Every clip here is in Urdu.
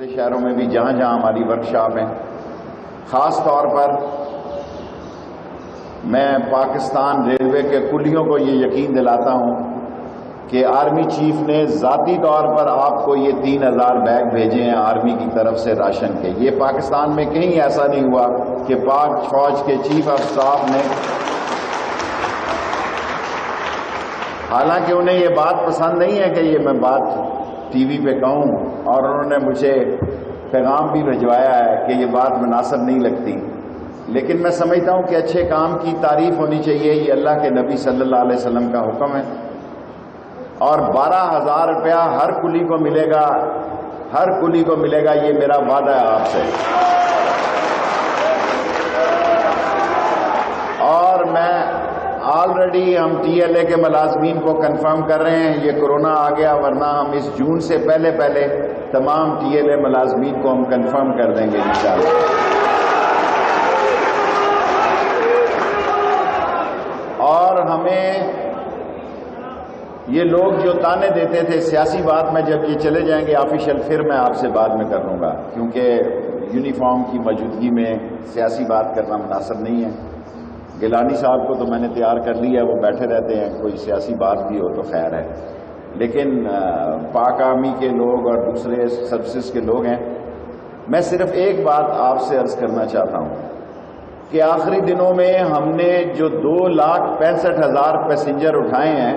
دوسرے شہروں میں بھی جہاں جہاں ہماری ورکشاپ ہیں. خاص طور پر میں پاکستان ریلوے کے کلیوں کو یہ یقین دلاتا ہوں کہ آرمی چیف نے ذاتی طور پر آپ کو یہ 3000 بیگ بھیجے ہیں آرمی کی طرف سے راشن کے. یہ پاکستان میں کہیں ایسا نہیں ہوا کہ پاک فوج کے چیف آف اسٹاف نے، حالانکہ انہیں یہ بات پسند نہیں ہے کہ یہ میں بات ٹی وی پہ کہوں، اور انہوں نے مجھے پیغام بھی بھجوایا ہے کہ یہ بات مناسب نہیں لگتی، لیکن میں سمجھتا ہوں کہ اچھے کام کی تعریف ہونی چاہیے. یہ اللہ کے نبی صلی اللہ علیہ وسلم کا حکم ہے. اور 12,000 روپیہ ہر کلی کو ملے گا، ہر کلی کو ملے گا، یہ میرا وعدہ ہے آپ سے. اور میں آلریڈی ہم ٹی ایل اے کے ملازمین کو کنفرم کر رہے ہیں. یہ کورونا آ گیا، ورنہ ہم اس جون سے پہلے تمام ٹی ایل اے ملازمین کو ہم کنفرم کر دیں گے انشاءاللہ. اور ہمیں یہ لوگ جو تانے دیتے تھے، سیاسی بات میں جب یہ چلے جائیں گے آفیشیل پھر میں آپ سے بعد میں کر لوں گا، کیونکہ یونیفارم کی موجودگی میں سیاسی بات کرنا مناسب نہیں ہے. گیلانی صاحب کو تو میں نے تیار کر لیا ہے، وہ بیٹھے رہتے ہیں، کوئی سیاسی بات بھی ہو تو خیر ہے. لیکن پاک آرمی کے لوگ اور دوسرے سروسز کے لوگ ہیں. میں صرف ایک بات آپ سے عرض کرنا چاہتا ہوں کہ آخری دنوں میں ہم نے جو 2,65,000 پیسنجر اٹھائے ہیں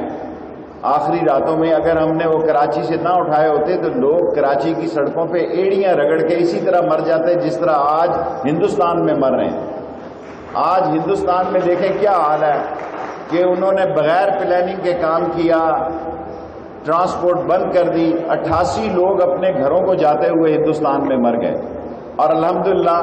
آخری راتوں میں، اگر ہم نے وہ کراچی سے نہ اٹھائے ہوتے تو لوگ کراچی کی سڑکوں پہ ایڑیاں رگڑ کے اسی طرح مر جاتے جس طرح آج ہندوستان میں مر رہے ہیں. آج ہندوستان میں دیکھیں کیا حال ہے کہ انہوں نے بغیر پلاننگ کے کام کیا، ٹرانسپورٹ بند کر دی، 88 لوگ اپنے گھروں کو جاتے ہوئے ہندوستان میں مر گئے. اور الحمدللہ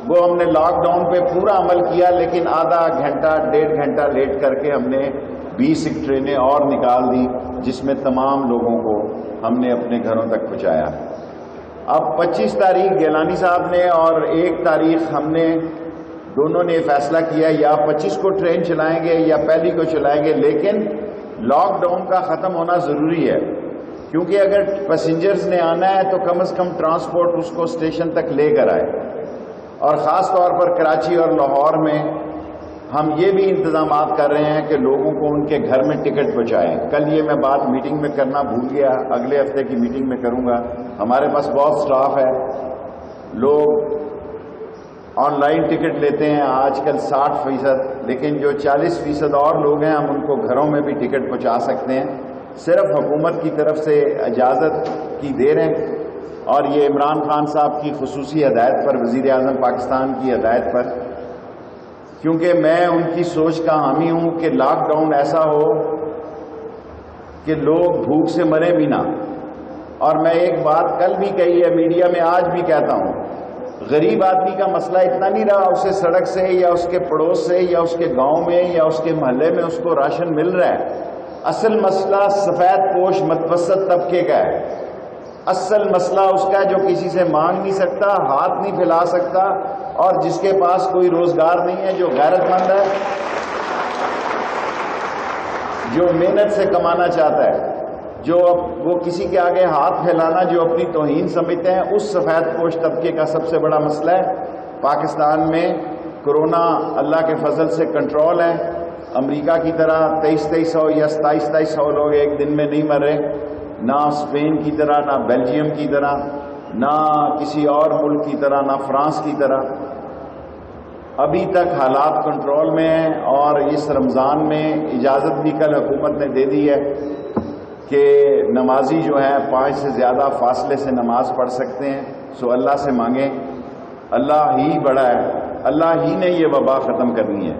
وہ ہم نے لاک ڈاؤن پہ پورا عمل کیا، لیکن آدھا گھنٹہ 1.5 گھنٹہ لیٹ کر کے ہم نے 20 ٹرینیں اور نکال دی، جس میں تمام لوگوں کو ہم نے اپنے گھروں تک پہنچایا. اب 25 تاریخ گیلانی صاحب نے اور 1 تاریخ ہم نے دونوں نے فیصلہ کیا یا 25 کو ٹرین چلائیں گے یا پہلی کو چلائیں گے، لیکن لاک ڈاؤن کا ختم ہونا ضروری ہے، کیونکہ اگر پیسنجرز نے آنا ہے تو کم از کم ٹرانسپورٹ اس کو اسٹیشن تک لے کر آئے. اور خاص طور پر کراچی اور لاہور میں ہم یہ بھی انتظامات کر رہے ہیں کہ لوگوں کو ان کے گھر میں ٹکٹ پہنچائیں. کل یہ میں بات میٹنگ میں کرنا بھول گیا، اگلے ہفتے کی میٹنگ میں کروں گا. ہمارے پاس بہت سٹاف ہے، لوگ آن لائن ٹکٹ لیتے ہیں آج کل 60%، لیکن جو 40% اور لوگ ہیں ہم ان کو گھروں میں بھی ٹکٹ پہنچا سکتے ہیں. صرف حکومت کی طرف سے اجازت کی دیر ہے، اور یہ عمران خان صاحب کی خصوصی ہدایت پر، وزیر اعظم پاکستان کی ہدایت پر، کیونکہ میں ان کی سوچ کا حامی ہوں کہ لاک ڈاؤن ایسا ہو کہ لوگ بھوک سے مرے بھی نہ. اور میں ایک بات کل بھی کہی ہے میڈیا میں، آج بھی کہتا ہوں، غریب آدمی کا مسئلہ اتنا نہیں رہا اسے سڑک سے یا اس کے پڑوس سے یا اس کے گاؤں میں یا اس کے محلے میں اس کو راشن مل رہا ہے. اصل مسئلہ سفید پوش متوسط طبقے کا ہے. اصل مسئلہ اس کا ہے جو کسی سے مانگ نہیں سکتا، ہاتھ نہیں پھیلا سکتا، اور جس کے پاس کوئی روزگار نہیں ہے، جو غیرت مند ہے، جو محنت سے کمانا چاہتا ہے، جو وہ کسی کے آگے ہاتھ پھیلانا جو اپنی توہین سمجھتے ہیں، اس سفید پوش طبقے کا سب سے بڑا مسئلہ ہے. پاکستان میں کورونا اللہ کے فضل سے کنٹرول ہے. امریکہ کی طرح 2300 یا 2700 لوگ ایک دن میں نہیں مر رہے، نہ اسپین کی طرح، نہ بیلجیم کی طرح، نہ کسی اور ملک کی طرح، نہ فرانس کی طرح. ابھی تک حالات کنٹرول میں ہیں. اور اس رمضان میں اجازت بھی کل حکومت نے دے دی ہے کہ نمازی جو ہیں 5 سے زیادہ فاصلے سے نماز پڑھ سکتے ہیں. سو اللہ سے مانگیں، اللہ ہی بڑا ہے، اللہ ہی نے یہ وبا ختم کرنی ہے.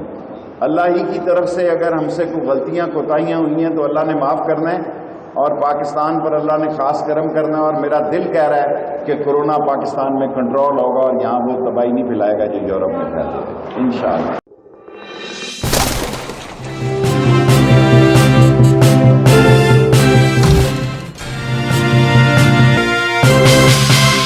اللہ ہی کی طرف سے اگر ہم سے کوئی غلطیاں کوتاہیاں ہوئی ہیں تو اللہ نے معاف کرنا ہے، اور پاکستان پر اللہ نے خاص کرم کرنا ہے. اور میرا دل کہہ رہا ہے کہ کورونا پاکستان میں کنٹرول ہوگا اور یہاں وہ تباہی نہیں پھیلائے گا جو یورپ میں پھیلتے ہیں انشاءاللہ.